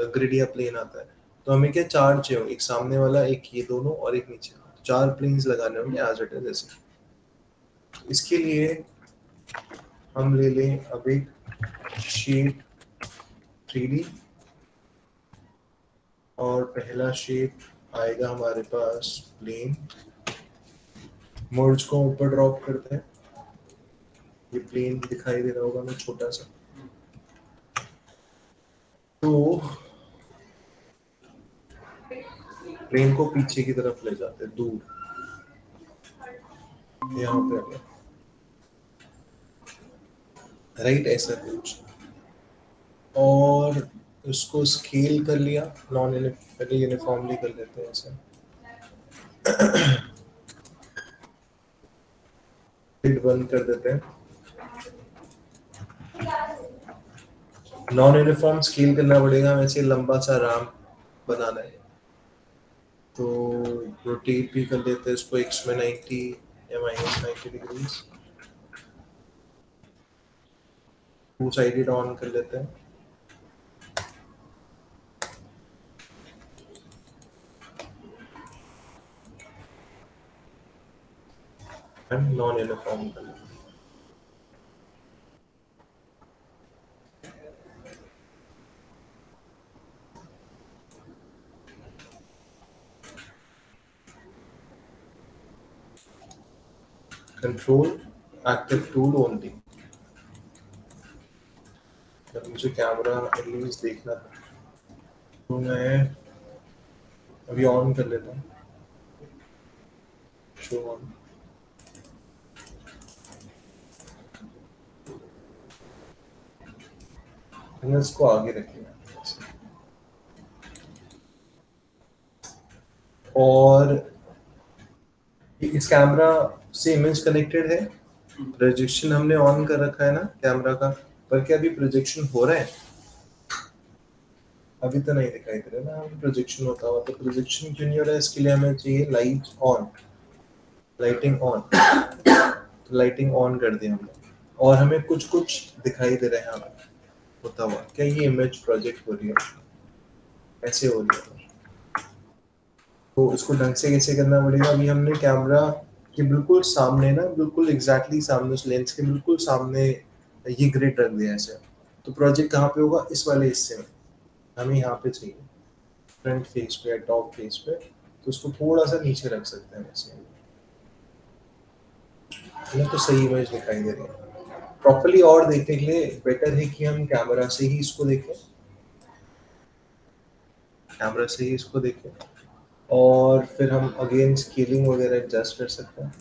Grid या plane आता है, तो हमें क्या चार चाहिए, एक सामने वाला, एक ये दोनों और एक नीचे, चार प्लेन्स लगाने होंगे एज इट इज ऐसे। इसके लिए हम ले लें अब एक शेप 3D, और पहला शेप आएगा हमारे पास प्लेन। मर्ज को ऊपर ड्रॉप करते हैं, ये प्लेन दिखाई दे रहा होगा हमें छोटा सा। तो प्लेन को पीछे की तरफ ले जाते हैं, दूर, यहाँ पे आ गया, राइट, ऐसा कुछ। और उसको स्केल कर लिया, पहले यूनिफॉर्मली कर लेते हैं ऐसे। बंद कर देते हैं। नॉन यूनिफॉर्म स्केल करना पड़ेगा, वैसे लंबा सा राम बनाना है, तो रोटेट भी कर लेते हैं इसको x में 90 या -90 डिग्रीज। टू साइडेड ऑन कर लेते हैं। नॉन यूनिफॉर्म कर लेते हैं। Control active tool only. जब मुझे कैमरा एलिमेंट्स देखना था, तो मैं अभी ऑन कर लेता हूँ, शो ऑन। मैंने इसको आगे रख लिया, और इस कैमरा से इमेज कनेक्टेड है, प्रोजेक्शन हमने ऑन कर रखा है ना कैमरा का, पर क्या अभी प्रोजेक्शन हो रहा है? अभी तो नहीं दिखाई दे रहा ना प्रोजेक्शन होता हुआ। तो प्रोजेक्शन क्यों नहीं हो रहा है, इसके लिए हमें चाहिए लाइट ऑन, लाइटिंग ऑन। तो लाइटिंग ऑन कर दी हमने, और हमें कुछ कुछ दिखाई दे रहा है हमें होता हुआ। क्या ये इमेज प्रोजेक्ट हो रही है, ऐसे हो रही है, तो इसको ढंग से कैसे करना पड़ेगा। अभी हमने कैमरा के बिल्कुल सामने ना, बिल्कुल एग्जैक्टली सामने, उस लेंस के बिल्कुल सामने ये ग्रिड रख दिया ऐसे। तो प्रोजेक्ट कहाँ पे होगा, इस वाले हिस्से में, हमें यहाँ पे चाहिए, फ्रंट फेस पे या टॉप फेस पे। तो उसको थोड़ा सा नीचे रख सकते हैं वैसे, हमें तो सही इमेज दिखाई दे रही है। प्रॉपर्ली और देखने के लिए बेटर है कि हम कैमरा से ही इसको देखें, कैमरा से ही इसको देखें, और फिर हम अगेन स्केलिंग वगैरह एडजस्ट कर सकते हैं।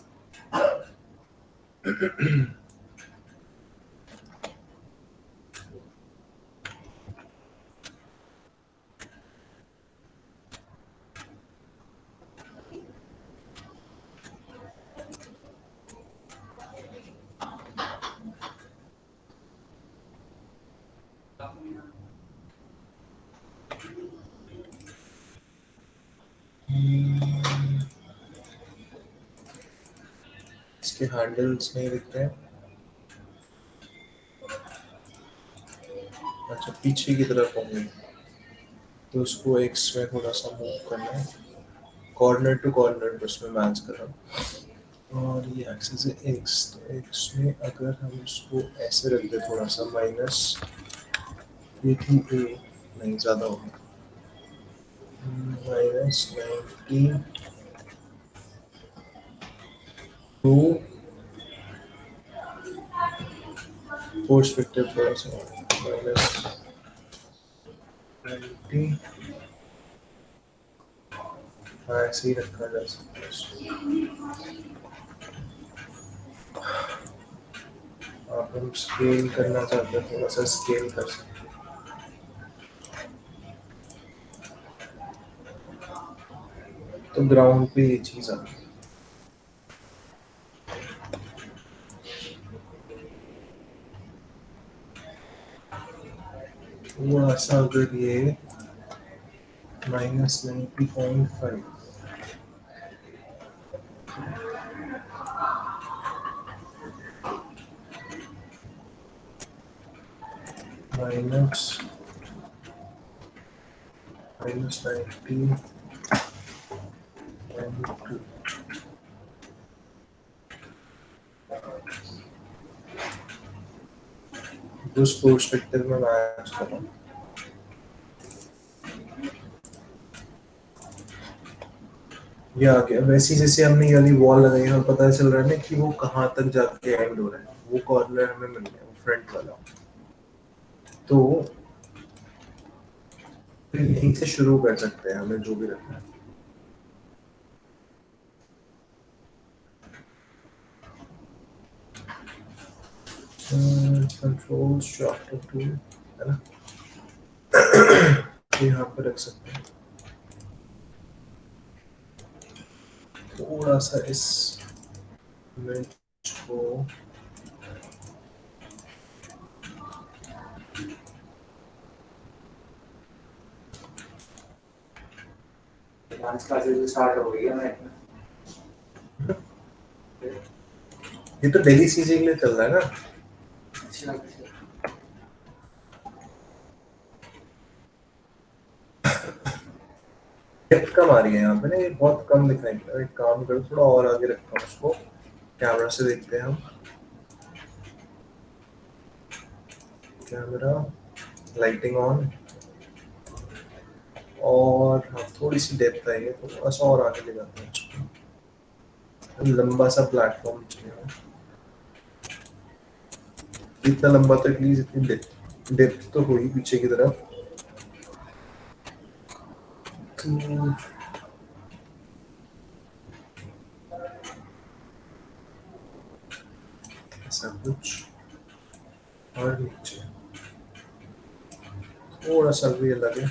इसके हैंडल्स नहीं दिख रहे हैं, अच्छा पीछे की तरफ होंगे, तो उसको एक्स में थोड़ा सा मूव करना है, कॉर्नर टू कॉर्नर उसमें मैच कर रहा हूँ। और ये एक्सिस है एक्स, तो एक्स में अगर हम इसको ऐसे रख दे थोड़ा सा, -80 नहीं ज़्यादा होगा, -90 टू पर्सपेक्टिव थोड़ा सा, -90, हाँ ऐसे ही रखा जा सकता है इसको। आप हम स्केल करना चाहते हैं, थोड़ा सा स्केल कर सकते हैं। तो ग्राउंड पे ये चीज़ आ गई। थोड़ा सा अगर ये -90.5, -90 and 2. उस पर्सपेक्टिव में मैच कर रहा हूँ। ये आ गया। वैसी जैसे हमने ये वाली वॉल लगाई है, पता चल रहा है ना कि वो कहाँ तक जाके एंड हो रहा है। वो कॉर्नर हमें मिल गया, वो फ्रंट वाला। तो फिर यहीं से शुरू कर सकते हैं, हमें जो भी रखना है। कंट्रोल्स चैप्टर 2 है ना, यहाँ पर रख सकते हैं। थोड़ा सा इस इमेज को डांस क्लासेस स्टार्ट हो गई है ना। ये तो डेली सीजिंग के लिए चल रहा है ना। डेप्थ कम आ रही है यहाँ पे ना, ये बहुत कम दिखाई दे रहा है। एक काम करो, थोड़ा और आगे रखता हूँ उसको, कैमरा से देखते हैं हम। कैमरा, लाइटिंग ऑन, और हाँ थोड़ी सी डेप्थ आई है, तो थोड़ा सा और आगे ले जाते हैं उसको। लंबा सा प्लेटफॉर्म चाहिए, इतना लंबा तो एटलीस्ट इतनी डेप्थ तो हुई पीछे की तरफ। तो ऐसा कुछ, और नीचे थोड़ा सा भी अलग है।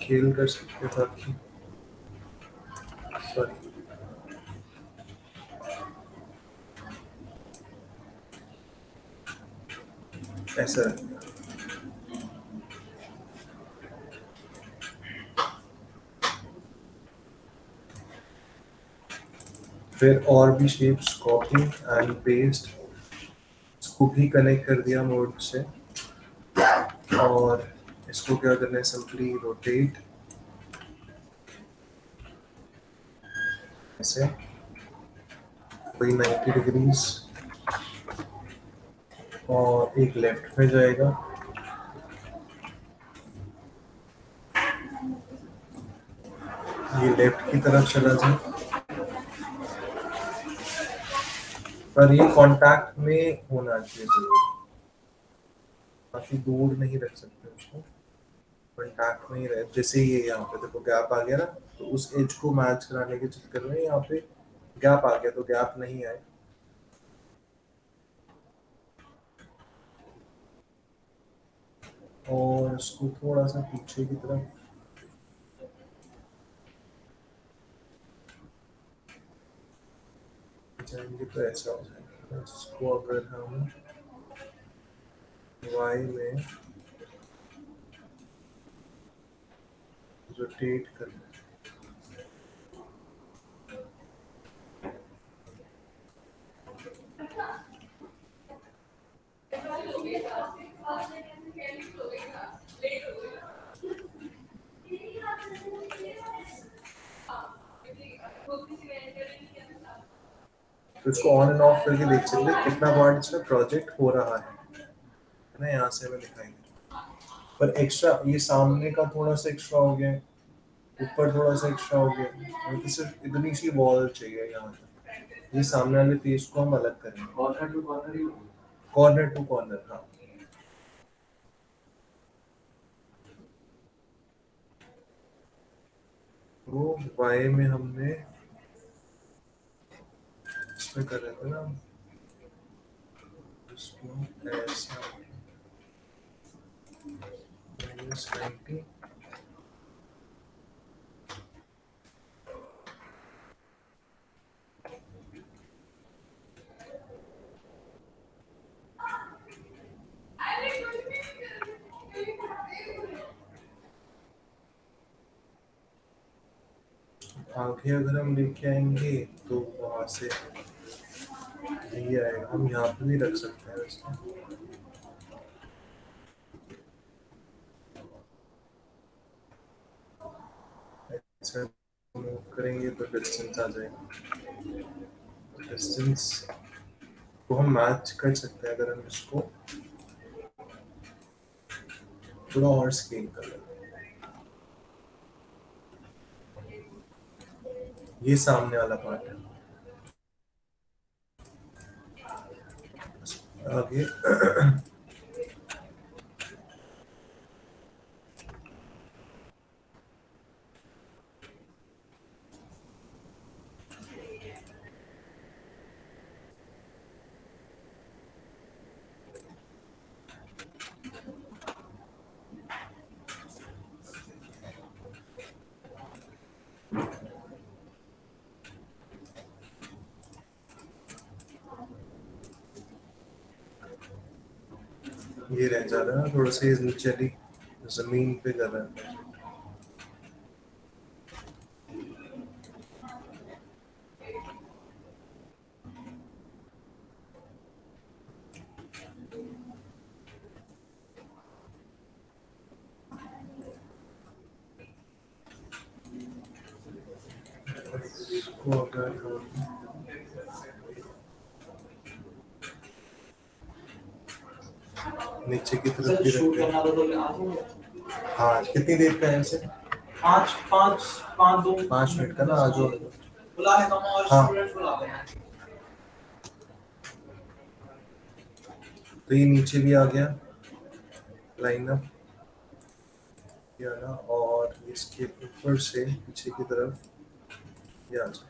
खेल कर सकते था कि, सॉरी, ऐसा रख दिया। फिर और भी शेप्स कॉपी एंड पेस्ट, इसको भी कनेक्ट कर दिया मोड से, और इसको क्या करना है, सिंपली रोटेट ऐसे, कोई 90 डिग्रीज, और एक लेफ्ट में जाएगा, ये लेफ्ट की तरफ चला जाए, पर ये कांटेक्ट में होना चाहिए जरूर, काफी दूर नहीं रख सकते उसको, कांटेक्ट में ही रहे। जैसे ये यहाँ पे देखो गैप आ गया ना, तो उस एज को मैच कराने के चक्कर में यहाँ पे गैप आ गया, तो गैप नहीं आए। और इसको थोड़ा सा पीछे की तरफ जाएंगे तो ऐसा हो जाएगा। इसको अगर हम y में रोटेट करें, तो इसको ऑन एंड ऑफ करके देख सकते हैं कितना पार्ट इसमें प्रोजेक्ट हो रहा है ना। यहाँ से हमें दिखाई दे, पर एक्स्ट्रा ये सामने का थोड़ा सा एक्स्ट्रा हो गया, ऊपर थोड़ा सा एक्स्ट्रा हो गया। हमें तो सिर्फ इतनी सी वॉल चाहिए यहाँ पे, ये सामने वाले फेस को हम अलग करेंगे, कॉर्नर टू कॉर्नर ही कॉर्नर टू कॉर्नर। हाँ, वो वाई में हमने इसमें कर रहे थे ना, इसको ऐसा -90, आगे अगर हम लेके आएंगे तो वहां से ये आएगा, हम यहाँ पे भी रख सकते हैं वैसे। ऐसा मूव करेंगे तो डिस्टेंस आ जाएगा। डिस्टेंस को हम मैच कर सकते हैं अगर हम इसको थोड़ा और स्केल कर लें। ये सामने वाला पार्ट है। आगे ये रह जा रहा है थोड़ा सा, ये नीचे जमीन पे कर रहा है। इसको अगर नीचे की तरफ सर भी शूट रखते हैं। करना तो आज हाँ, कितनी देर का है इसे? 5 मिनट का ना, आज और बुला लेता हूँ और हाँ। स्टूडेंट्स बुला लेना। तो ये नीचे भी आ गया लाइन अप किया ना, और इसके ऊपर से पीछे की तरफ ये आ जाए।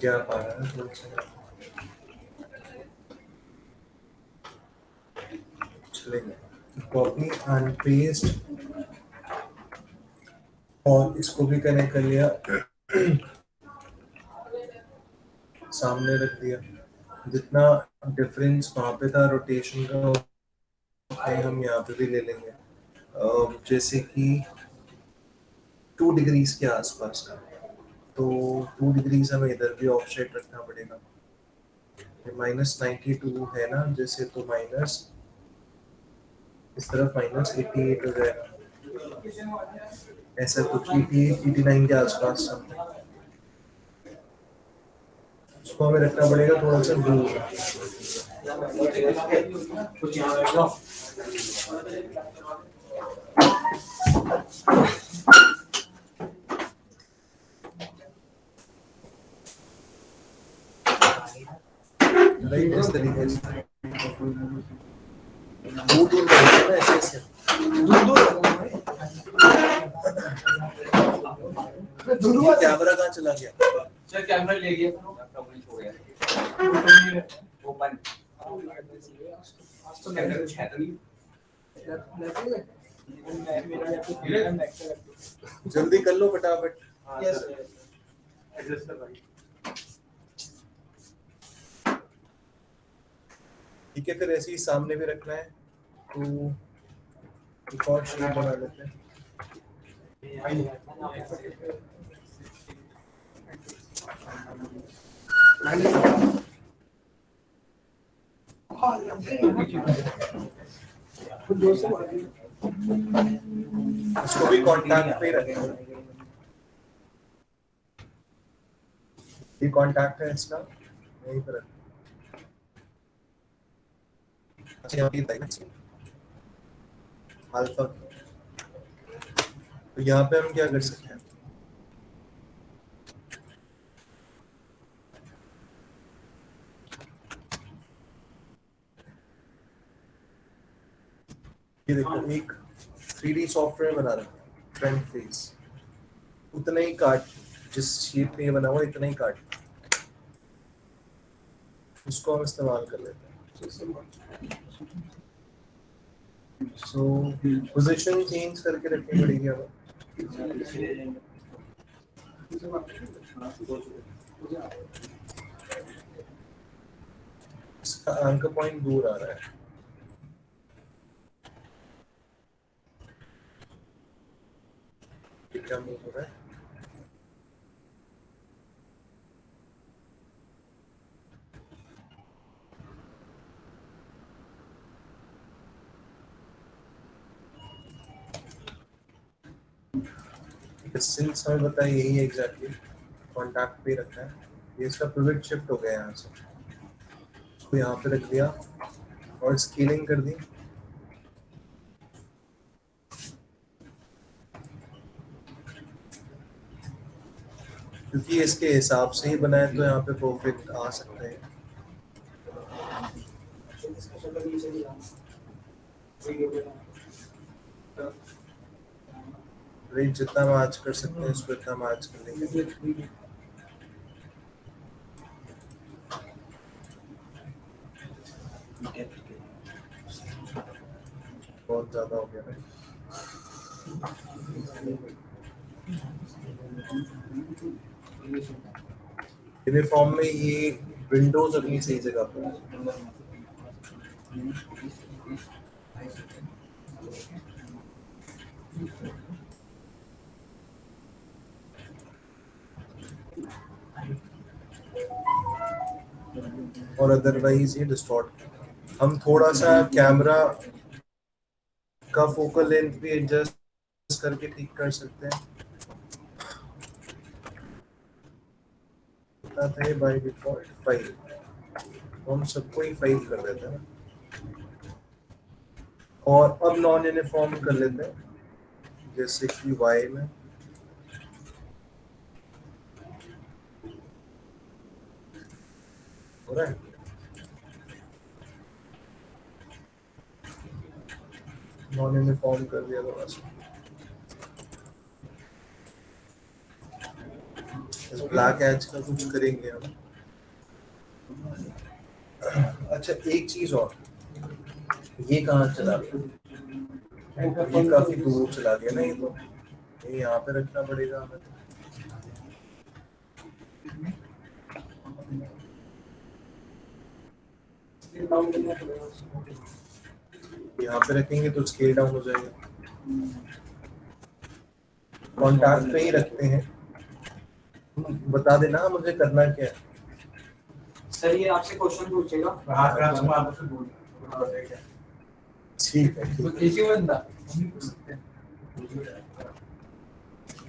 गैप आ रहा है थोड़ा सा, चलेगा। कॉपी एंड पेस्ट और इसको भी कनेक्ट कर लिया, सामने रख दिया। जितना डिफरेंस वहां पे था रोटेशन का, हम यहाँ पे भी ले लेंगे। जैसे कि 2 डिग्रीज के आसपास का, तो 2 डिग्रीज हमें इधर भी ऑफसेट रखना पड़ेगा। -92 है ना जैसे, तो माइनस इस तरफ -88 हो जाएगा, ऐसा कुछ 88 89 के आसपास समथिंग। उसको हमें रखना पड़ेगा थोड़ा सा दूर। कुछ यहाँ बैठ जाओ। राइट, इस तरीके से दूर दूर ना, ऐसे ऐसे दूर। कैमरा कहाँ चला गया? सर कैमरा ले गया था, हो गया ओपन। आज तो कैमरा कुछ है तो नहीं। जल्दी कर लो फटाफट। यस एड्रेस कर भाई। ठीक है, फिर ऐसे ही सामने भी रखना है, तो एक और शेप बना लेते हैं। इसको भी कांटेक्ट पे रखना है। ये कांटेक्ट है इसका, यहीं पर रखना। अच्छा, यहाँ पे अल्फा, तो यहाँ पे हम क्या कर सकते हैं? ये देखो, एक 3D सॉफ्टवेयर बना रहा है, फ्रंट फेस, उतना ही काट, जिस शेप में ये बना हुआ इतना ही काट, उसको हम इस्तेमाल कर लेते हैं। सो पोजीशन चेंज करके रखनी पड़ेगी हमें। इसका एंकर पॉइंट दूर आ रहा है। ये क्या मूव हो रहा है? डिस्टेंस हमें पता है यही है एग्जैक्टली, कॉन्टैक्ट पे रखा है। ये इसका पिवट शिफ्ट हो गया यहाँ से, इसको यहाँ पे रख दिया और स्केलिंग कर दी। क्योंकि इसके हिसाब से ही बनाए तो यहाँ पे परफेक्ट आ सकता है। रेंज जितना मैच कर सकते हैं उसको इतना मैच कर लेंगे। बहुत ज्यादा हो गया भाई। यूनिफॉर्म में ये विंडोज अपनी सही जगह पर। और अदरवाइज ये डिस्टॉर्ट। हम थोड़ा सा कैमरा का फोकल लेंथ भी एडजस्ट करके ठीक कर सकते हैं। आता है बाय डिफॉल्ट फाइल, हम सबको ही फाइल कर देते हैं और अब नॉन यूनिफॉर्म कर लेते हैं जैसे कि वाई में। हो रहा है नॉन यूनिफॉर्म कर दिया थोड़ा सा। इस ब्लैक एज का कुछ करेंगे हम। अच्छा एक चीज और, ये कहाँ चला गया? ये काफी दूर चला गया ना, ये तो ये यहाँ पे रखना पड़ेगा हमें। यहाँ पे रखेंगे तो स्केल डाउन हो जाएगा। कॉन्टैक्ट पे ही रखते हैं। बता देना मुझे करना क्या है। सर ये आपसे क्वेश्चन पूछेगा। ठीक है एक ही बंदा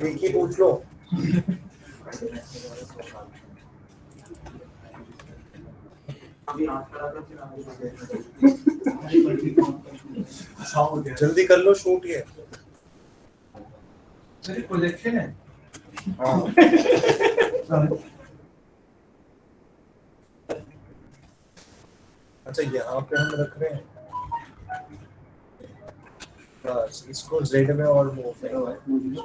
एक ही पूछ लो। जल्दी कर लो शूट ये। सर प्रोजेक्शन है। अच्छा यहाँ पे हम रख रहे हैं बस इसको जेड में और मूव करेंगे।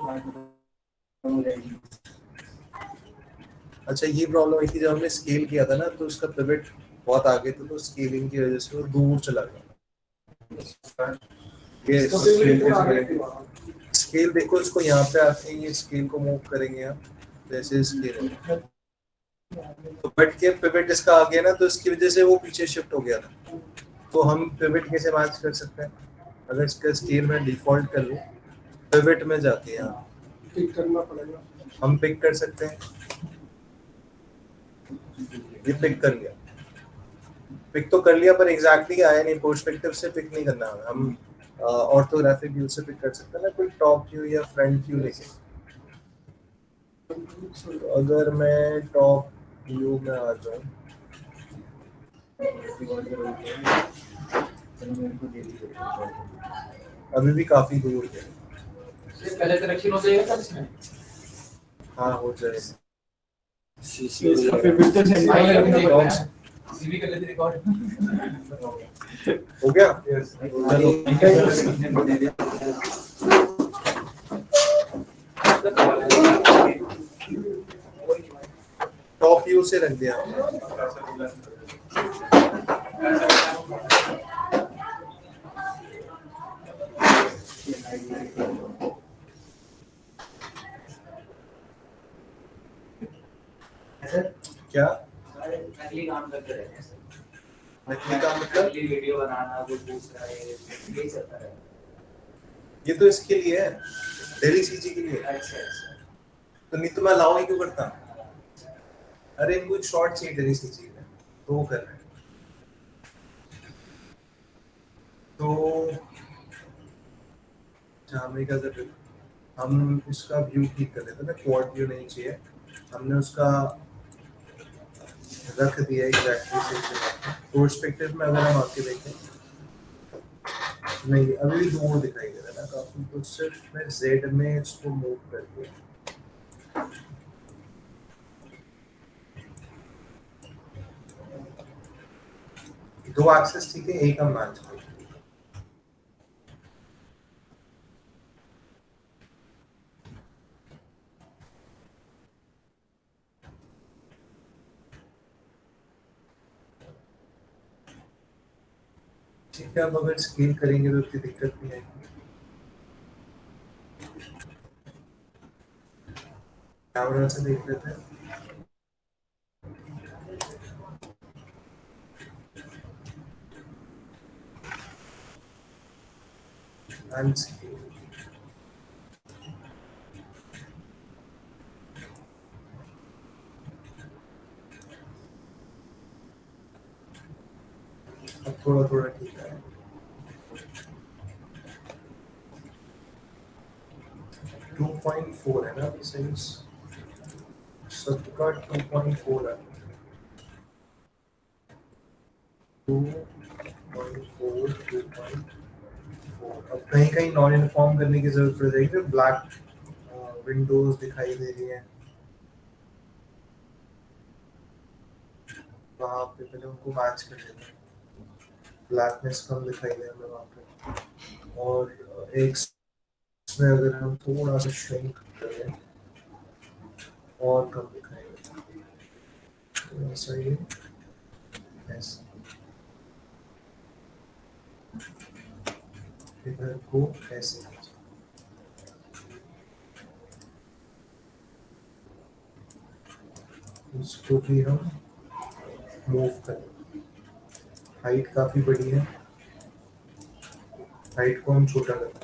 अच्छा ये प्रॉब्लम आई थी जब हमने स्केल किया था ना, तो उसका पिवट बहुत आगे था तो स्केलिंग की वजह से वो दूर चला गया। ये स्केल देखो, इसको यहाँ पे आते हैं ये स्केल को मूव करेंगे आप जैसे स्केल तो बट के पिवट इसका आ गया ना, तो इसकी वजह से वो पीछे शिफ्ट हो गया था। तो हम पिवट कैसे मैच कर सकते हैं? अगर इसका स्केल में डिफॉल्ट कर लूं, पिवट में जाके यहाँ पिक करना पड़ेगा। हम पिक कर सकते हैं, ये पिक कर लिया। पिक तो कर लिया पर एग्जैक्टली आया नहीं, पर्सपेक्टिव से पिक नहीं करना है। हम ऑर्थोग्राफिक व्यू से पिक कर सकते हैं ना, कोई टॉप व्यू या फ्रंट व्यू लेके। तो अगर मैं टॉप व्यू में आ जाऊं, अभी भी काफी दूर है। पहले सिलेक्शन हो जाएगा सर इसमें। हाँ हो जाएगा। सीवी कर लेते रिकॉर्ड। हो गया टॉप व्यू से रख दिया। क्या नकली काम करते रहते हैं सर। नकली काम मतलब नकली वीडियो बनाना, कुछ दूसरा ये चलता रहता है। ये तो इसके लिए है, डेली सीजी के लिए। अच्छा अच्छा। तो नहीं तो मैं अलाउ ही क्यों करता? अरे इनको एक शॉर्ट चाहिए डेली सीजी में, तो वो कर रहे हैं। तो हमने क्या कर रहे थे, हम उसका व्यू ठीक कर रहे थे ना, क्वाड व्यू नहीं चाहिए, हमने उसका रख दिया एग्जैक्टली सेम। पर्सपेक्टिव में अगर हम आके देखें, नहीं अभी भी दो दिखाई दे रहा है ना काफी, तो सिर्फ मैं जेड में इसको मूव करके दो एक्सेस ठीक है, एक हम मैच करें। ठीक है, अब अगर स्केल करेंगे तो उतनी दिक्कत नहीं आएगी। कैमरा से देख लेते हैं। And scale. अब थोड़ा थोड़ा ठीक है। 2.4 है ना, सिंस सबका 2.4 है। 2.4 2.4। अब कहीं कहीं नॉन इन्फॉर्म करने की जरूरत पड़ जाएगी, ब्लैक विंडोज दिखाई दे रही है वहाँ पे, पहले उनको मैच कर लेते हैं, ब्लैकनेस कम दिखाई दे हमें वहाँ पे। और एक इसमें अगर हम थोड़ा सा श्रिंक करें और कम दिखाएगा, थोड़ा सा ये ऐसे इधर को ऐसे, इसको भी हम मूव करें। हाइट काफी बड़ी है, हाइट को हम छोटा करें।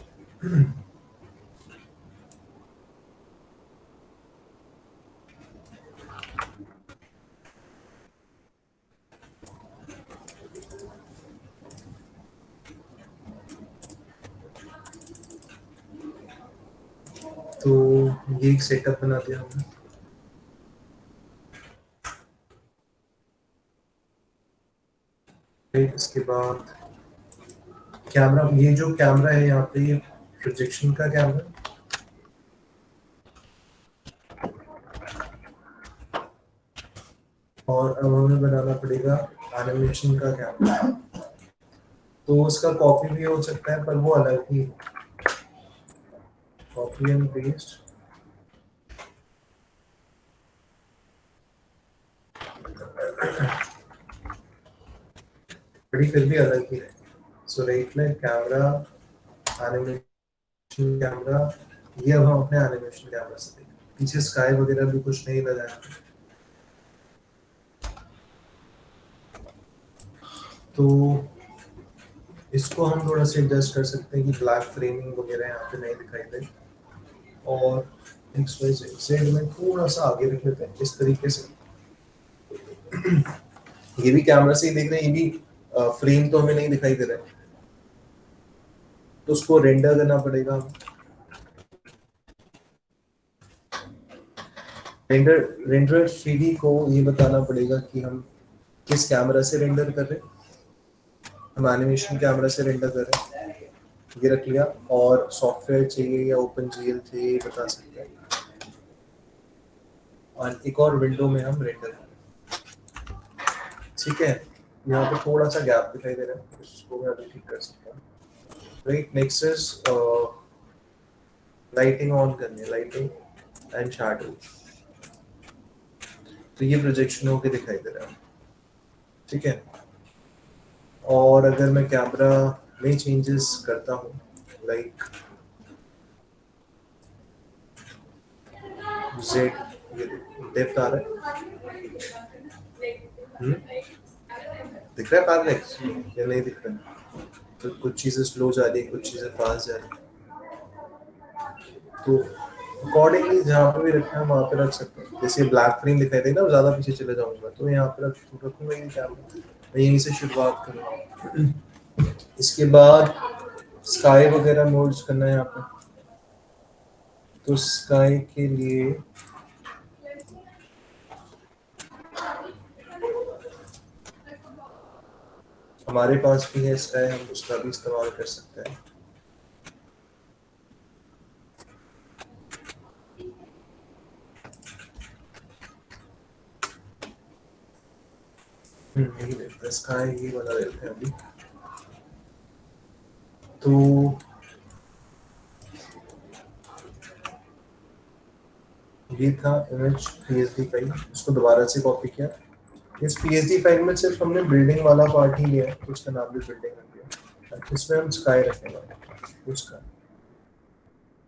तो ये एक सेटअप बना दिया हमने। इसके बाद कैमरा, ये जो कैमरा है यहाँ पे, ये प्रोजेक्शन का कैमरा, और अब हमें बनाना पड़ेगा एनिमेशन का कैमरा। तो उसका कॉपी भी हो सकता है, पर वो अलग ही, कॉपी एंड पेस्ट। बड़ी फिर भी अलग ही है। सो राइट में कैमरा, एनिमेशन कैमरा, ये अब हम अपने एनिमेशन कैमरा से देखें। पीछे स्काई वगैरह भी कुछ नहीं लगाया, तो इसको हम थोड़ा सा एडजस्ट कर सकते हैं कि ब्लैक फ्रेमिंग वगैरह यहाँ पे नहीं दिखाई दे, और XYZ में थोड़ा सा आगे रख लेते हैं इस तरीके से। ये भी कैमरा से ही देख रहे हैं, ये भी फ्रेम तो हमें नहीं दिखाई दे रहा है, तो उसको रेंडर करना पड़ेगा। रेंडर 3D को ये बताना पड़ेगा कि हम किस कैमरा से रेंडर कर रहे हैं। हम एनिमेशन कैमरा से रेंडर कर रहे हैं, ये रख लिया। और सॉफ्टवेयर चाहिए या OpenGL चाहिए, ये बता सकते हैं। और एक और विंडो में हम रेंडर करें, ठीक है। यहाँ पे थोड़ा सा गैप दिखाई दे रहा है, इसको मैं अभी ठीक कर सकता हूँ। Right, next is lighting on करनी है, लाइटिंग एंड शैडो। तो ये प्रोजेक्शन होके दिखाई दे रहा है, ठीक है। और अगर मैं कैमरा में चेंजेस करता हूँ, लाइक जेड, ये डेप्थ आ रहा है, दिख रहा है पैरालेक्स या नहीं दिख रहा है? तो कुछ चीजें स्लो जा रही है, कुछ चीजें फास्ट जा रही है, तो अकॉर्डिंगली जहाँ पे भी रखना है वहाँ पे रख सकते हैं। जैसे ब्लैक फ्रेम दिखाई देगा, ज्यादा पीछे चले जाऊंगा तो यहाँ पे रखूंगा ही कैमरा, मैं यहीं से शुरुआत करूँगा। इसके बाद स्काई वगैरह मोड्स करना है यहाँ पे, तो स्काई के लिए हमारे पास भी है स्काई, हम उसका भी इस्तेमाल कर सकते हैं। यही देखते हैं, स्काई ही बना देते हैं अभी। तो ये था इमेज पीएसडी फाइल, इसको दोबारा से कॉपी किया। इस पीएसडी फाइल में सिर्फ हमने बिल्डिंग वाला पार्ट ही लिया है, उसका नाम भी बिल्डिंग रख दिया। इसमें हम स्काई रखेंगे उसका,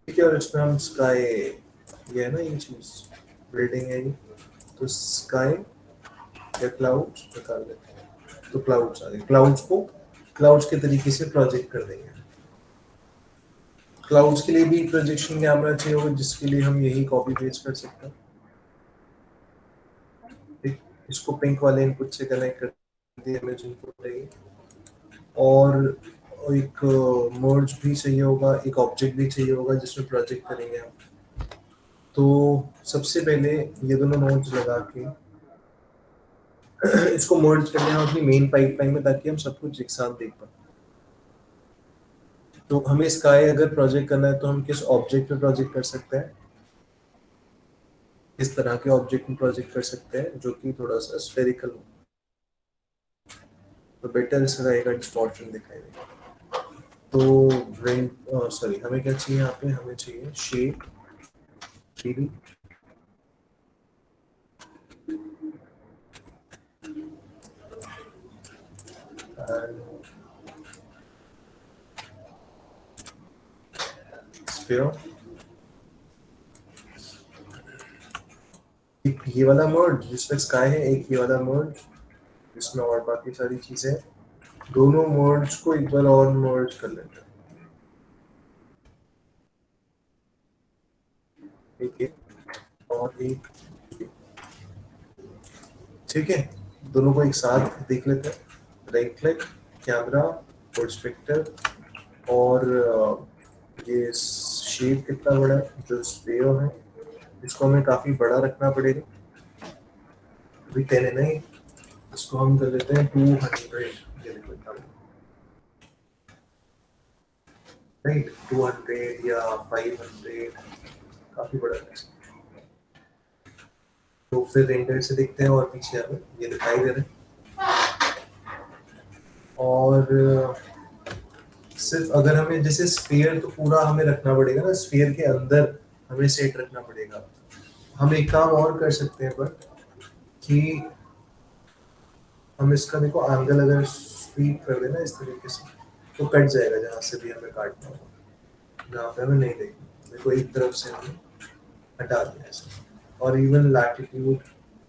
ठीक है, और इसमें हम स्काई, ये है ना ये चीज बिल्डिंग है ये, तो स्काई या क्लाउड्स निकाल लेते हैं, तो क्लाउड्स आ गए। क्लाउड्स को क्लाउड्स के तरीके से प्रोजेक्ट कर देंगे। क्लाउड्स के लिए भी प्रोजेक्शन कैमरा चाहिए होगा, जिसके लिए हम यही कॉपी पेस्ट कर सकते हैं। ठीक, इसको पिंक वाले इनपुट से कनेक्ट कर दिया, इमेज इनपुट है, और एक मर्ज भी चाहिए होगा, एक ऑब्जेक्ट भी चाहिए होगा जिसमें प्रोजेक्ट करेंगे हम। तो सबसे पहले ये दोनों नोड्स लगा के इसको मर्ज करना है अपनी मेन पाइपलाइन में, ताकि हम सब कुछ एक साथ देख पाए। तो हमें स्काई अगर प्रोजेक्ट करना है तो हम किस ऑब्जेक्ट पे प्रोजेक्ट कर सकते हैं, इस तरह के ऑब्जेक्ट में प्रोजेक्ट कर सकते हैं जो कि थोड़ा सा स्फेरिकल हो, तो बेटर इसका एक डिस्टॉर्शन दिखाई देगा। तो सॉरी, हमें क्या चाहिए यहाँ पे, हमें चाहिए शेप 3D, स्फीयर, एक ये वाला मोड जिसमें स्काई है, एक ये वाला मोड जिसमें और बाकी सारी चीजें। दोनों मोड्स को एक बार और मर्ज कर लेते हैं, और एक, ठीक है, दोनों को एक साथ देख लेते हैं। राइट क्लिक, कैमरा, पर्सपेक्टिव, और ये शेप कितना बड़ा है, जो स्फीयर है इसको हमें काफी बड़ा रखना पड़ेगा, अभी 10 है नहीं, इसको हम कर लेते हैं 200, राइट, 200 या 500, काफी बड़ा है। तो फिर रेंडर से देखते हैं, और पीछे हमें ये दिखाई दे रहा है। और सिर्फ अगर हमें जैसे स्फीयर तो पूरा हमें रखना पड़ेगा ना, स्फीयर के अंदर हमें सेट रखना पड़ेगा। हम एक काम और कर सकते हैं बट कि हम इसका देखो एंगल अगर स्वीप कर देना इस तरीके से तो कट जाएगा जहाँ से भी हमें काटना होगा, जहाँ पे हमें नहीं देखना। देखो एक तरफ से हमें हटा दिया ऐसे, और इवन लैटिट्यूड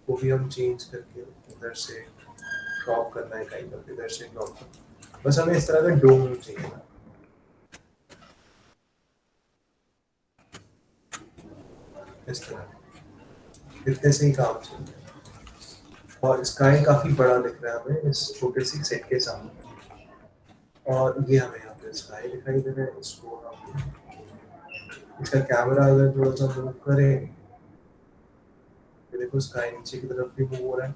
को भी हम चेंज करके इधर से क्रॉप करना है, काइंड ऑफ इधर से क्रॉप करना। बस हमें इस तरह का डोम चाहिए ना, इस तरह, इतने से ही काम चलता है। और स्काई काफी बड़ा दिख रहा है हमें इस छोटे सी सेट के सामने, और ये हमें यहाँ पे स्काई दिखाई दे रहा है। इसको हम, इसका कैमरा अगर थोड़ा सा मूव करें, देखो स्काई नीचे की तरफ भी मूव हो रहा है।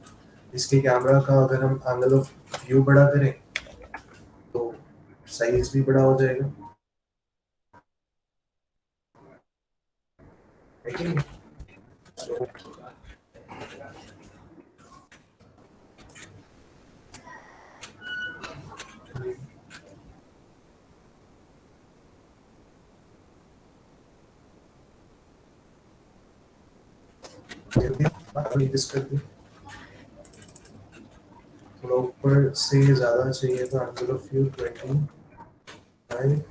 इसके कैमरा का अगर हम एंगल ऑफ व्यू बड़ा करें तो साइज भी बड़ा हो जाएगा, लेकिन थोड़ा ऊपर से ज्यादा चाहिए तो एंगल ऑफ व्यू 25,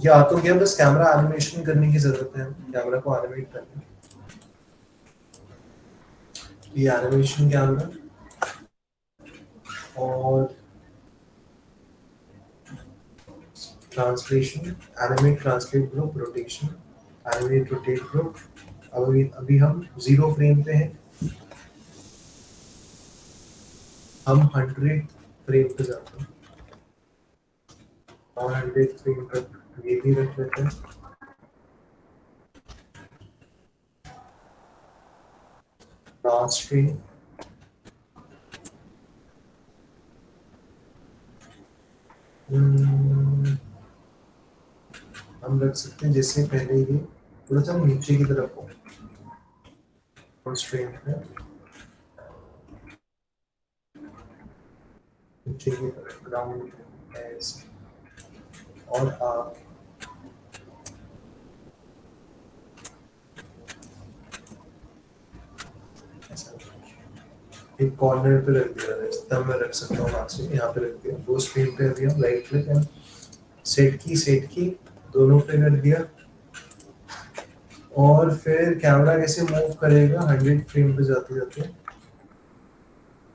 या तो क्या बस कैमरा एनिमेशन करने की जरूरत है, कैमरा को एनिमेट करना। ये एनिमेशन कैमरा और translation, animate translate group, rotation, animate rotate group. अभी हम 0 फ्रेम पे हैं, हम 100 फ्रेम पे जाते हैं और 100 फ्रेम तक ये भी रख लेते हैं। लास्ट फ्रेम हम रख सकते हैं जैसे पहले ये थोड़ा सा नीचे की तरफ हो फर्स्ट फ्रेम पे, नीचे की तरफ ग्राउंड ऐसे और आप एक कॉर्नर पे रख दिया है, जितना मैं रख सकता हूँ वहां से यहाँ पे रख दिया। दो स्क्रीन पे दिया, राइट क्लिक एंड सेट की दोनों पे कर दिया। और फिर कैमरा कैसे मूव करेगा, 100 फ्रेम पे जाते जाते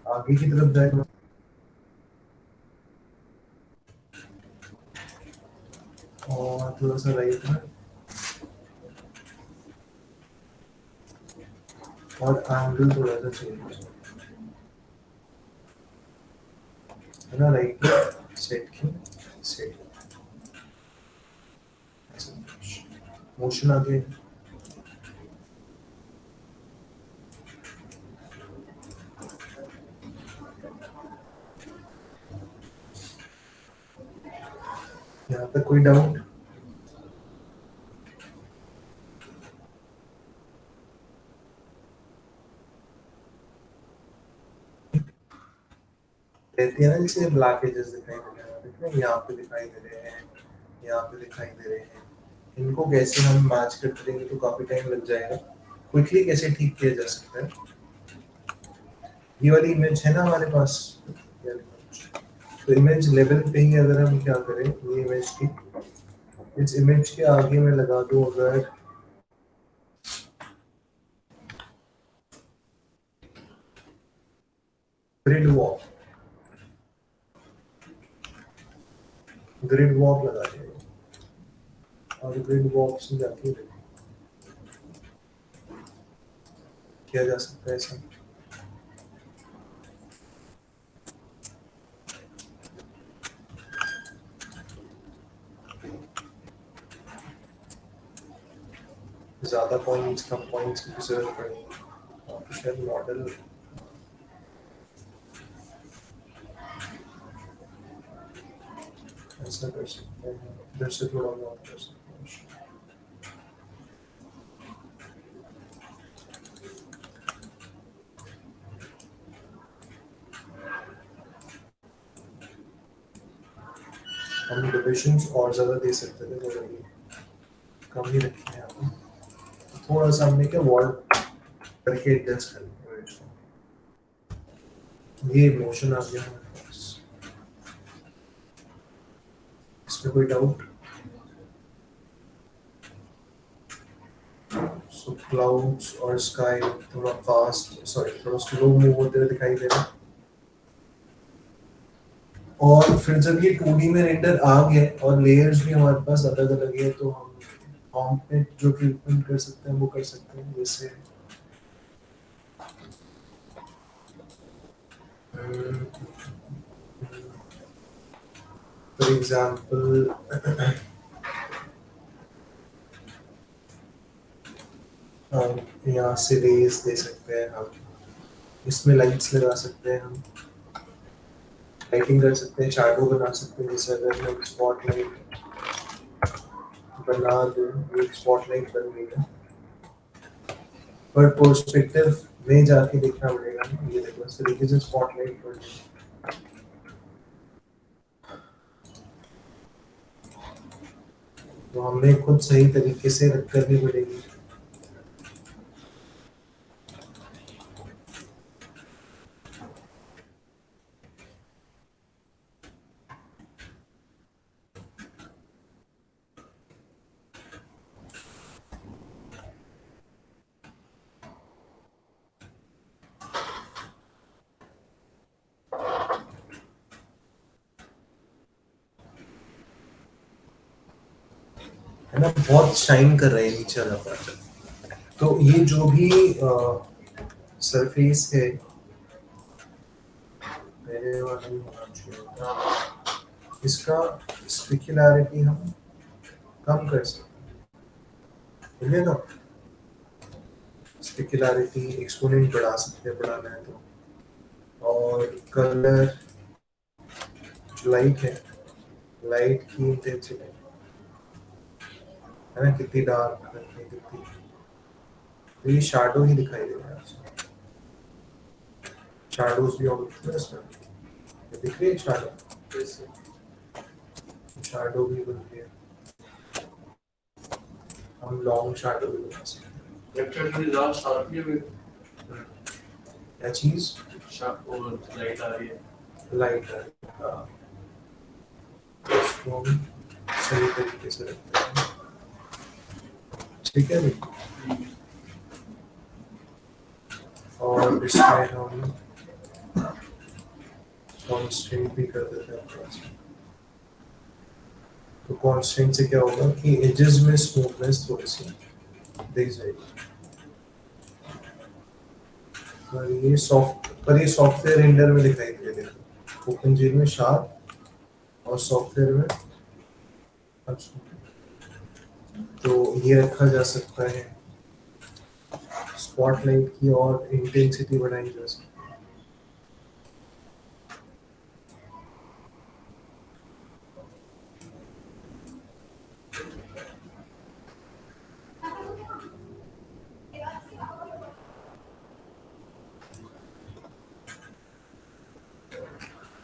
आगे की तरफ जाएगा और थोड़ा सा राइट में और एंगल थोड़ा सा चेंज है ना, राइट में सेट मोशन आगे। यहाँ पे कोई डाउट? रहती है ना, जैसे ब्लैक एजेस दिखाई दे रहे हैं, देख रहे हैं? यहाँ पे दिखाई दे रहे हैं, यहाँ पे दिखाई दे रहे हैं। इनको कैसे हम मैच करते रहेंगे तो काफी टाइम लग जाएगा। क्विकली कैसे ठीक किया जा सकता है? ये वाली इमेज है ना हमारे पास, तो इमेज लेवल पे ही अगर हम क्या करें, ये इमेज की, इस इमेज के आगे मैं लगा दूं अगर ग्रिड वॉक लगा दिया और ग्रिड वॉक से जाके किया जा सकता है ऐसा। ज्यादा पॉइंट्स कम पॉइंट्स की जरूरत पड़ेगी और शायद मॉडल ऐसा कर सकते हैं, इधर से थोड़ा बहुत कर सकते हैं। हम डिविजन्स और ज्यादा दे सकते थे, थोड़ा कम ही रखे हैं यहाँ पे। थोड़ा सा हमने क्या वॉल करके एडजस्ट कर लिया इमेज को। ये मोशन आ गया हमारे पास, इसमें कोई डाउट? सो क्लाउड्स और स्काई थोड़ा फास्ट, सॉरी थोड़ा स्लो मूव होते हुए दिखाई दे रहा है। और फिर जब ये 2D में रेंडर आ गया और लेयर्स भी हमारे पास अलग अलग है, तो हम फॉर्म पे जो ट्रीटमेंट कर सकते हैं वो कर सकते हैं। जैसे फॉर एग्जांपल हम यहाँ से रेज दे सकते हैं, हम इसमें लाइट्स लगा सकते हैं, हम लाइटिंग कर सकते हैं, शैडो बना सकते हैं। जैसे अगर मैं स्पॉटलाइट बना दूं, एक स्पॉटलाइट बन गई है, पर पर्सपेक्टिव में जाके देखना पड़ेगा ना। ये देखो इस तरीके से स्पॉटलाइट बन गई। तो हमें खुद सही तरीके से रख करनी पड़ेगी। है ना, बहुत शाइन कर रहे हैं नीचे वाला पार्ट। तो ये जो भी सरफेस है मेरे वाला ही होना चाहिए, इसका स्पिक्युलैरिटी हम कम कर सकते हैं ना, स्पिक्युलैरिटी एक्सपोनेंट बढ़ा सकते हैं, बढ़ाना है तो। और कलर जो लाइट है, लाइट की इंटेंसिटी है ना, कितनी डार्क रखनी, कितनी, तो ये शैडो ही दिखाई दे रहा है। शैडोज भी होते हैं इसमें, ये दिख रही है शैडो, शैडो भी बनती है, हम लॉन्ग शैडो भी बना सकते हैं। क्या चीज? लाइट आ रही है, लाइट है, हाँ, इसको हम सही तरीके से रखते हैं, ठीक है जी। और इसमें हम कॉन्स्टेंट भी कर देते हैं थोड़ा सा। तो कॉन्स्टेंट से क्या होगा कि एजेस में स्मूथनेस थोड़ी सी दिख जाएगी। पर ये सॉफ्टवेयर रेंडर में दिखाई दे, देखो ओपनजीएल में शार्प और सॉफ्टवेयर में अच्छा, तो ये रखा जा सकता है, स्पॉटलाइट की और इंटेंसिटी बढ़ाई जा सकती है।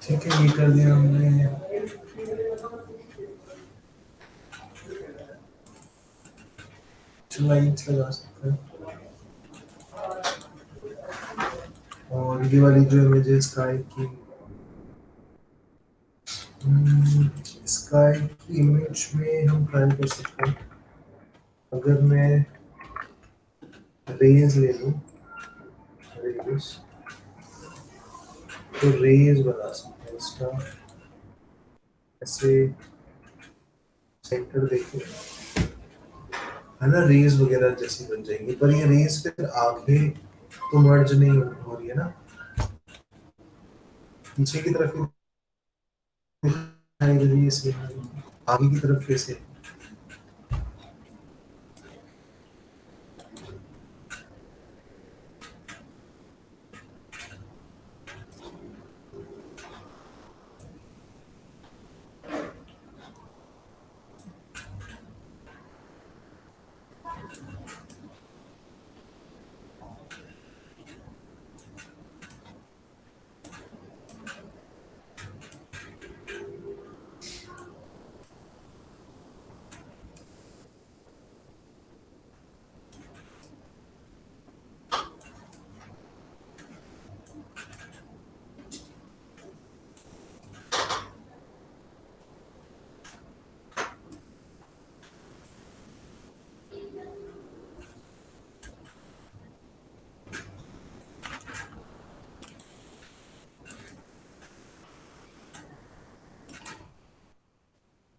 ठीक है, ये कर दिया हमने। लाइट लगा सकते हैं, और ये वाली जो इमेज है स्काई की, स्काई की इमेज में हम ट्राई कर सकते हैं, अगर मैं रेज ले लूं, रेज, तो रेज बना सकते हैं इसका, ऐसे सेंटर देखिए, है ना, रेज वगैरह जैसी बन जाएंगी, पर ये रेज फिर आगे तो मर्ज नहीं हो रही है ना, पीछे की तरफ ही दिखाई दे रही है, इसलिए आगे की तरफ कैसे?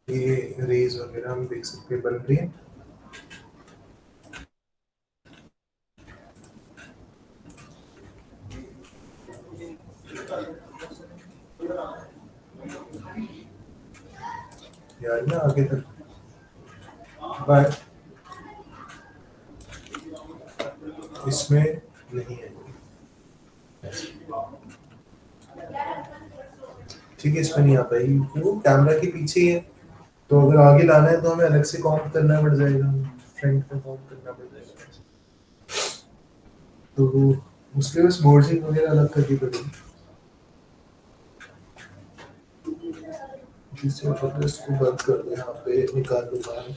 ये रेज वगैरह हम देख सकते हैं बन रही है। यार ना आगे तक, बट इसमें नहीं है, ठीक है, इसमें नहीं आ पाएगी क्यों, कैमरा के पीछे ही है, तो अगर आगे लाना है तो हमें अलग से कॉम्प करना पड़ जाएगा, फ्रंट में कॉम्प करना पड़ जाएगा, तो उसके बस बोर्डिंग वगैरह अलग करनी पड़ेगी, जिससे मतलब इसको बंद कर दो, यहाँ पे निकाल दो बाहर,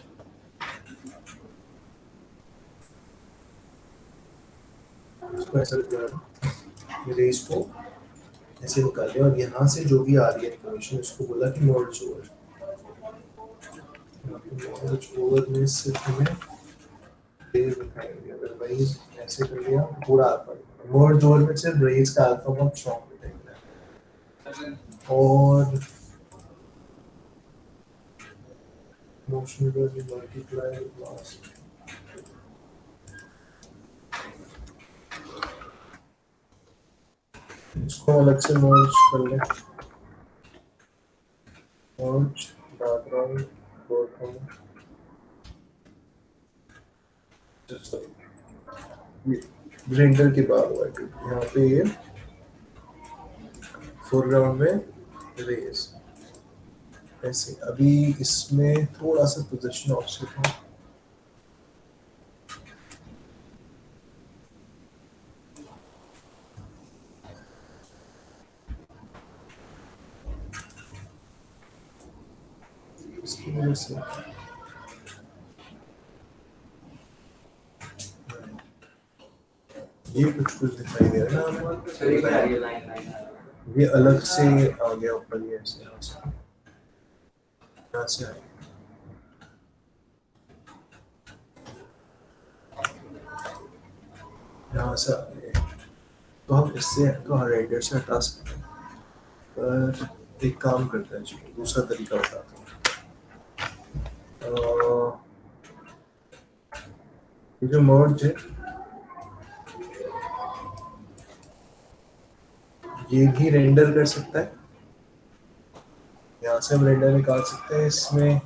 इसको ऐसा कर रेस को ऐसे निकाल दिया, और यहाँ से जो भी आ रही है इन्फॉर्मेशन उसको बोला कि मर्ज ओवर, मर्ज ओवर में सिर्फ हमें रेज दिखाएंगे, अदरवाइज ऐसे कर लिया पूरा अल्फा, मर्ज ओवर में सिर्फ रेज का अल्फा बहुत स्ट्रॉन्ग दिखाएगा, और motion will be multiplied with mass. इसको अलग से merge कर ले. Merge background foreground. रेंडर के बाद हुआ है यहाँ पे ये फोरग्राउंड में रेस ऐसे. अभी इसमें थोड़ा सा पोजीशन ऑफसेट है. इसकी वजह से ये कुछ दिखाई दे रहा है ना. ये अलग से आ गया ऊपर. ये ऐसे यहाँ से आया. यहाँ से आ गया. तो हम इससे तो रेंडर से हटा सकते हैं. पर एक काम करते हैं. चलो दूसरा तरीका बताता हूँ. ये जो मर्ज है ये भी रेंडर कर सकता है. यहाँ से हम रेंडर निकाल सकते हैं. इसमें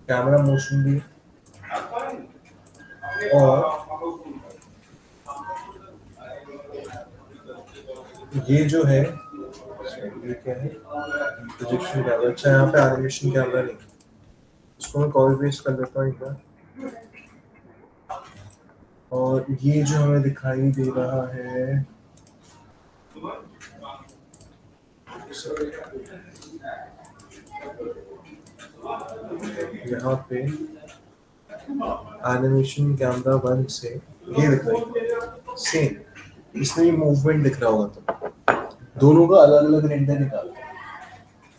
कैमरा मोशन भी और ये जो है ये क्या है प्रोजेक्शन कैमरा. अच्छा यहाँ पे एनिमेशन कैमरा नहीं. इसको मैं कॉपी पेस्ट कर देता हूँ एक बार. और ये जो हमें दिखाई दे रहा है यहाँ पे एनिमेशन कैमरा 1 से ये दिखाई सेम. इसमें ये मूवमेंट दिख रहा होगा. तो दोनों का अलग अलग रेंडर निकाल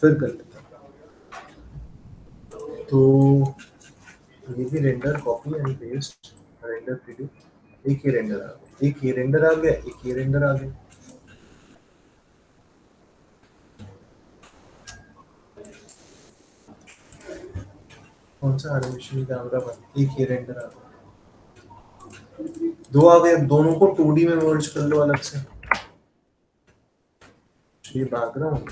फिर कर लेते हैं. तो ये भी render copy and paste render preview. एक ही रेंडर आ गया. एक ये रेंडर आ गया. एक ये रेंडर आ गया. कौन सा एनिमेशन कैमरा 1. एक ये रेंडर आ गया. दो आ गए. दोनों को 2D में मर्ज कर लो अलग से. ये बैकग्राउंड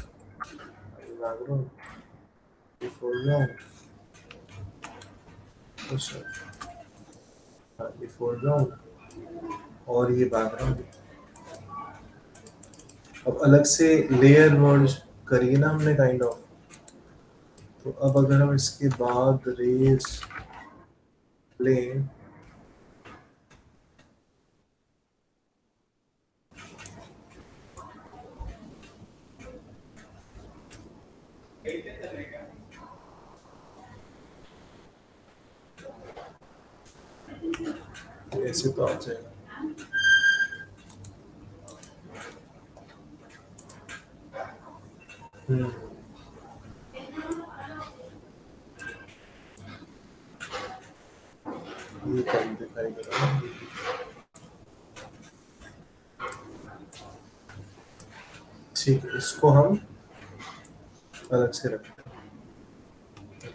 ये फोरग्राउंड ये फोरग्राउंड और ये बैकग्राउंड. अब अलग से लेयर मर्ज करिए ना हमने काइंड ऑफ. तो अब अगर हम इसके बाद रेस प्लेन ऐसे तो आ जाएगा. ये कम दिखाई दे रहा है. ठीक है. इसको हम अलग से रखते हैं.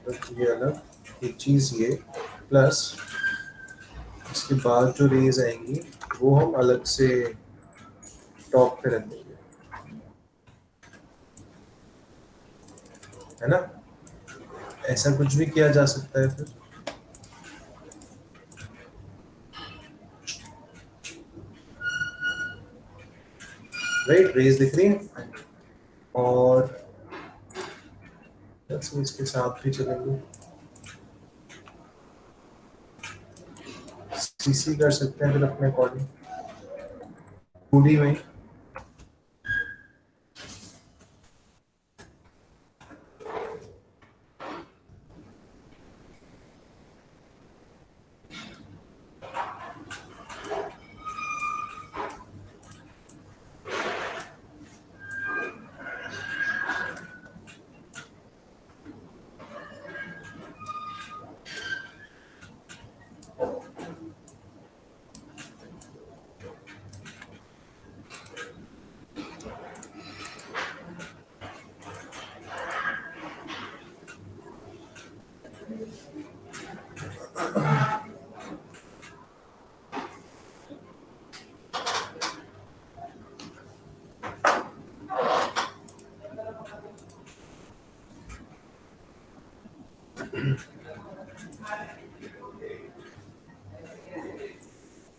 तो ये अलग एक चीज ये प्लस इसके बाद जो रेज आएंगी वो हम अलग से टॉप पे रख देंगे. है ना. ऐसा कुछ भी किया जा सकता है. फिर राइट रेज दिख रही है और इसके साथ भी चलेंगे. सीसी कर सकते हैं फिर अपने अकॉर्डिंग 2D में.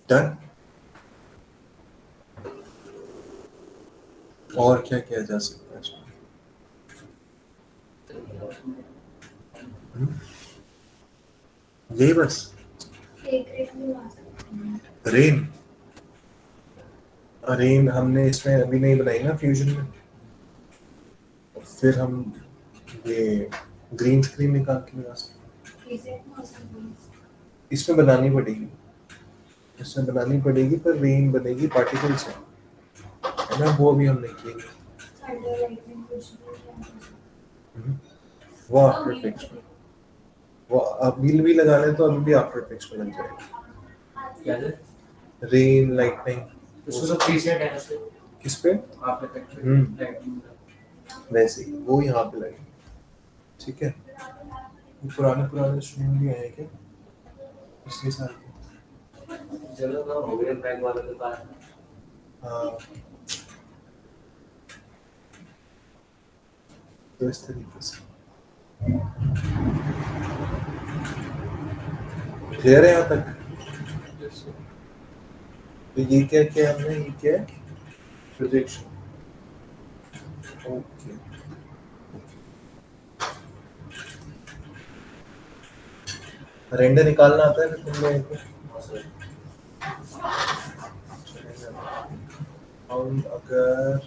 डन। और क्या किया जा सकता है इसमें? यही बस रेन। रेन हमने इसमें अभी नहीं बनाई ना फ्यूजन में, फिर हम ये ग्रीन स्क्रीन निकाल के लगा सकते हैं। इसमें बनानी पड़ेगी, इसमें बनानी पड़ेगी, पर रेन बनेगी पार्टिकल से, है ना? वो अभी हम नहीं किएंगे। वो आफ्टर इफेक्ट्स में, वो अभी भी लगा लें तो अभी भी आफ्टर इफेक्ट्स में लग जाएगा। क्या है? रेन, लाइटनिंग, उसको तो प्रीसेट है ना किस पे? आप इफेक्ट लाइटिंग वैसे ही वो यहाँ पे लगेगा, ठीक है? पुराने स्ट्रीम भी आए क्या पिछले साल के? चलो ना हो गया बैग वाले के पास। हाँ, तो इस तरीके से क्लियर है यहाँ तक? तो ये क्या किया हमने, ये क्या है? प्रोजेक्शन। ओके, रेंडर निकालना आता है तुम लोगों को? हम अगर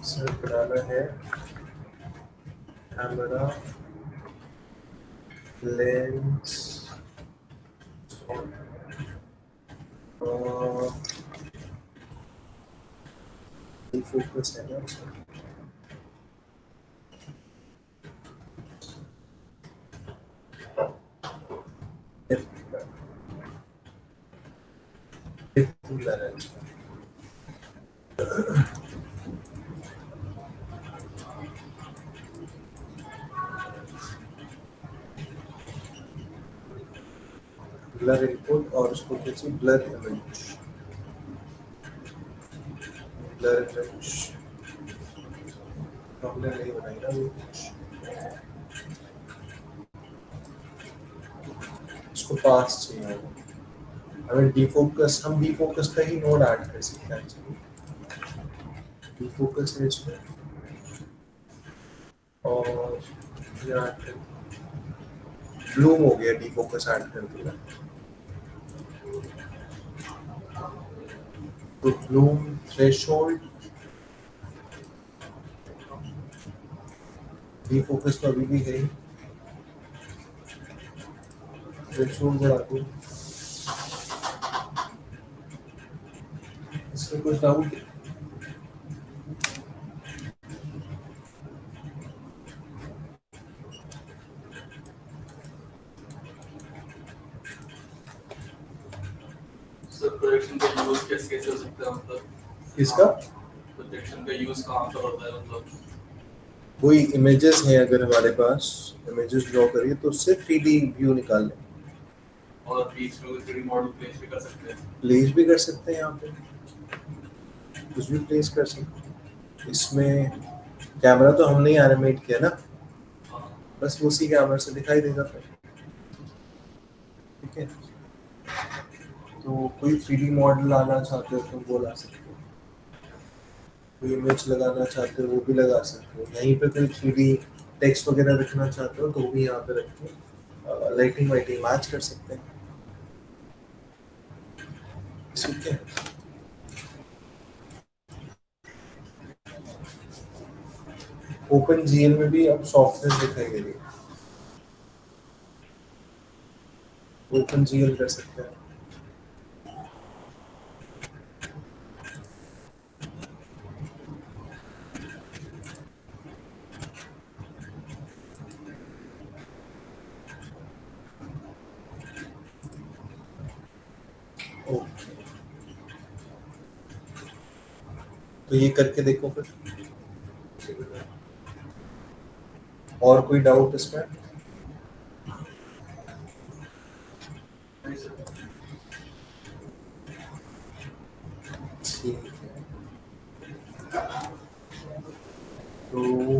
सिर्फ बनाना है कैमरा लेंस और फोकस है ना उसमें, ब्लर इनपुट और उसको कैसे ब्लर इमेज, ब्लर इमेज हमने नहीं बनाई ना वो, इसको पास चाहिए होगा हमें डीफोकस। हम डीफोकस का ही नोड ऐड कर सकते हैं। डीफोकस है इसमें और ये ब्लूम हो गया, डीफोकस ऐड कर दिया तो ब्लूम थ्रेशोल्ड, डीफोकस तो अभी भी गई, थ्रेशोल्ड बढ़ा दो। इसमें कुछ डाउट? सर प्रोजेक्शन का यूज कैसे कैसे हो सकता है, मतलब इसका प्रोजेक्शन का यूज कहाँ पर होता है, मतलब कोई इमेजेस है अगर हमारे पास, इमेजेस ड्रॉ करिए तो उससे 3D व्यू निकाल लें, और बीच में 3D मॉडल प्लेस भी कर सकते हैं। प्लेस भी कर सकते हैं, यहाँ पे कुछ भी प्लेस कर सकते हैं। इसमें कैमरा तो हमने ही एनिमेट किया ना, बस उसी कैमरा से दिखाई देगा फिर, ठीक है? तो कोई 3D मॉडल लाना चाहते हो तो वो ला सकते हो, कोई इमेज लगाना चाहते हो वो भी लगा सकते हो, यहीं पे कोई 3D टेक्स्ट वगैरह रखना चाहते हो तो वो भी यहाँ पे रख के लाइटिंग वाइटिंग मैच कर सकते हैं, ठीक है? ओपन जीएल में भी अब सॉफ्टवेयर दिखाई दे रही है, ओपन जीएल कर सकते हैं। ओके, तो ये करके देखो फिर। और कोई डाउट इसमें? ठीक है, तो